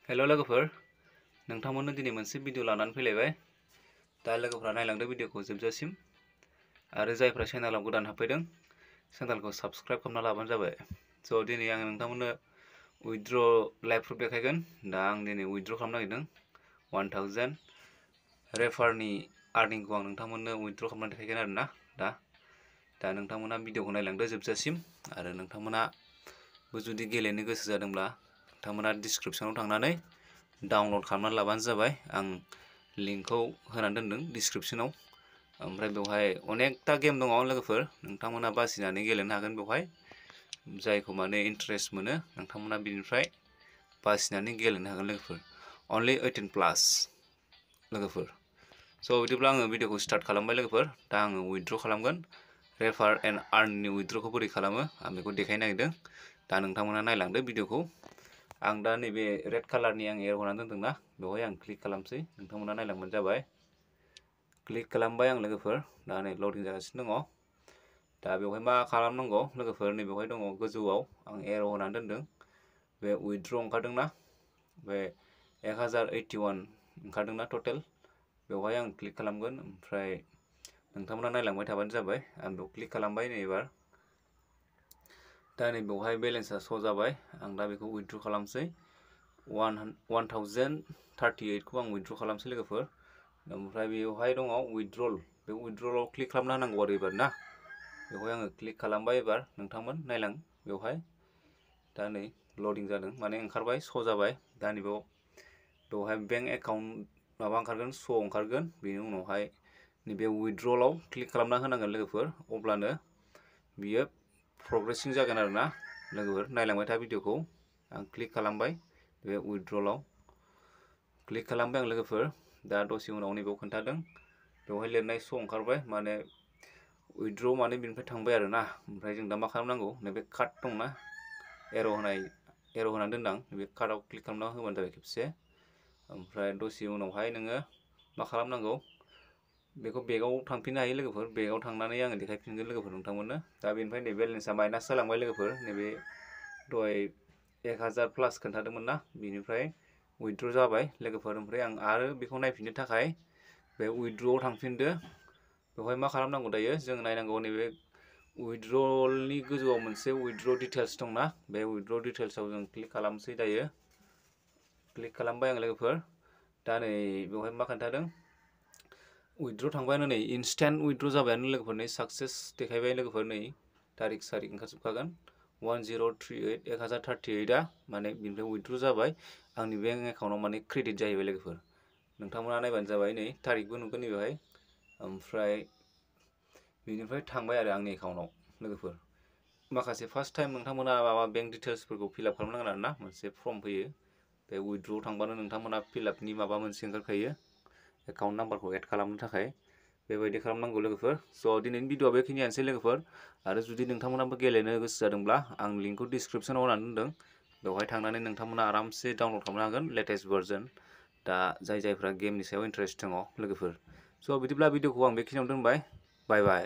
हेल' लोगोफोर, नोंथांमोननो दिनै मोनसे भिडिअ लानानै फैलायबाय। दा लोगोफोरा नायलांदो भिडिअखौ जोबजासिम आरो जायफ्रा चेनेलाव गोदान हाबफैदों चेनेलखौ साबस्क्राइब खालामना लाबानो जाबाय। स' दिनै आं नोंथांमोननो उइथड्र लाइभ प्रुफ देखायगोन। दा आं दिनै उइथड्र खालामनो नागिरदों 1000 रेफारनि आर्निंखौ आं नोंथांमोननो उइथड्र खालामनानै देखायगोन आरोना। दा नोंथांमोना भिडिअखौ नायलांदो जोबजासिम आरो नोंथांमोनाबो जुदि गेलेनो गोसो जादोंब्ला नोंथांमोना डिसक्रिप्शनाव थांनानै डाउनलड खालामनानै लाबानो जाबाय। आं लिंकखौ होनानै दोनदों डिसक्रिप्शनाव। ओमफ्राय बेवहाय अनेकटा गेम दङ लोगोफोर, नोंथांमोना बासिनानै गेलेनो हागोन। बेवहाय जायखौ माने इन्टारेस्ट मोनो नोंथांमोना बिनिफ्राय बासिनानै गेलेनो हागोन लोगोफोर। अनलि 18+ लोगोफोर। स' बिदिब्ला आङो भिडिअखौ स्टार्ट खालामबाय लोगोफोर। दा आङो उइथड्र खालामगोन। रेफार एन्ड आर्ननि उइथड्रखौ बोरै खालामो आं बेखौ देखायनो नागिरदों। दा नोंथांमोना नायलांदो भिडिअखौ। आं दा नैबे रेड कालारनि आं एरो होनानै दोनदोंना, बेवहाय आं क्लिक खालामसै। नोंथांमोना नायलांबानो जाबाय। क्लिक खालामबाय आं लोगोफोर। दा नै लडिं जागासिनो दङ। दा बेवहाय मा खालामनांगौ लोगोफोर, नै बेवहाय दङ गोजौआव आं एरो होनानै दोनदों। बे उइथड्र ओंखारदोंना, बे 1081 ओंखारदोंना टटेल, बेवहाय आं क्लिक खालामगोन। ओमफ्राय नोंथांमोना नायलांबाय थाबानो जाबाय। आं बेयाव क्लिक खालामबाय नै एबार। दा नै बेवहाय बेलेन्सआ श' जाबाय। आं दा बेखौ उइथड्र खालामसै। 1038खौ आं उइथड्र खालामसै लोगोफोर। ओमफ्राय बेवहाय दङ उइथड्रल। बे उइथड्रलाव क्लिक खालामना होनांगौ आरो एबार ना। बेवहाय आङो क्लिक खालामबाय एबार। नोंथांमोन नायलां बेवहाय। दा नै लडिं जादों, माने ओंखारबाय, श' जाबाय। दा नैबेयाव बेवहाय बेंक एकाउन्ट माबा ओंखारगोन, श' ओंखारगोन। बेनि उनावहाय नैबे उइथड्रलाव क्लिक खालामना होनांगोन लोगोफोर, अब्लानो बियो प्रग्रेसिं जागोन आरोना लोगोफोर। नायलांबाय था भिडिअखौ। आं क्लिक खालामबाय बे उइथड्रलाव। क्लिक खालामबाय आं लोगोफोर। दा दसे उनाव नैबेयाव खोन्थादों, बेवहाय लिरनाय श' ओंखारबाय, माने उइथड्र माने बिनिफ्राय थांबाय आरोना। ओमफ्राय जों दा मा खालामनांगौ, नैबे कार्ड दंना, एर' होनानै दोनदां, बे कार्डआव क्लिक खालामना होबानो जाबाय खेबसे। ओमफ्राय दसे उनावहाय नोङो मा खालामनांगौ, बेखौ बेगाव थांफिननो हायो लोगोफोर। बेगाव थांनानै आङो देखायफिनगोन लोगोफोर नोंथांमोननो। दा बेनिफ्राय नै बेलेन्सआ माइनास जालांबाय लोगोफोर। नैबे दहाय 1000+ खोन्थादोंमोन ना, बिनिफ्राय उइथड्र जाबाय लोगोफोर। ओमफ्राय आं आरो बेखौ नायफिननो थाखाय बे उइथड्रआव थांफिनदो। बेवहाय मा खालामनांगौ दायो, जों नायनांगौ नैबे उइथड्रलनि गोजौआव मोनसे उइथड्र डिटेल्स दंना, बे उइथड्र डिटेल्सआव जों क्लिक खालामसै दायो। क्लिक खालामबाय आं लोगोफोर। दा नै बेवहाय मा खोन्थादों, उइथड्र थांबायानो, नै इन्सटेन्ट उइथड्र जाबायानो लोगोफोर। नै साक्सेस देखायबाय लोगोफोर। नै तारिख सारिख ओंखारजोबखागोन। 1038आ माने बिनिफ्राय उइथड्र जाबाय। आंनि बेंक एकाउन्टआव माने क्रेडिट जाहैबाय लोगोफोर। नोंथांमोना नायबानो जाबाय। नै तारिखबो नुगोन नै बेवहाय। ओमफ्राय बिनिफ्राय थांबाय आरो आंनि एकाउन्टआव लोगोफोर। माखासे फार्स्ट टाइम नोंथांमोना माबा बेंक डिटेल्सफोरखौ फिलआप खालामनांगोन आरोना, मोनसे फर्म फैयो। बे उइथड्रआव थांबानो नोंथांमोना फिलआपनि माबा मोनसे ओंखारखायो, एकाउन्ट नाम्बारखौ एड खालामनो थाखाय। बेबायदि खालामनांगौ लोगोफोर। स' दिनैनि भिडिअआ बेखिनियानोसै लोगोफोर। आरो जुदि नोंथांमोनाबो गेलेनो गोसो जादोंब्ला आं लिंकखौ डिसक्रिप्शनाव होनानै दोनदों। बेवहाय थांनानै नोंथांमोना आरामसे डाउनलड खालामनो हागोन, लेटेस्ट भार्जन। दा जायफ्रा गेमनि सायाव इन्टारेस्ट दङ लोगोफोर। स' बिदिब्ला भिडिअखौ आं बेखिनियावनो दोनबाय। बाय बाय।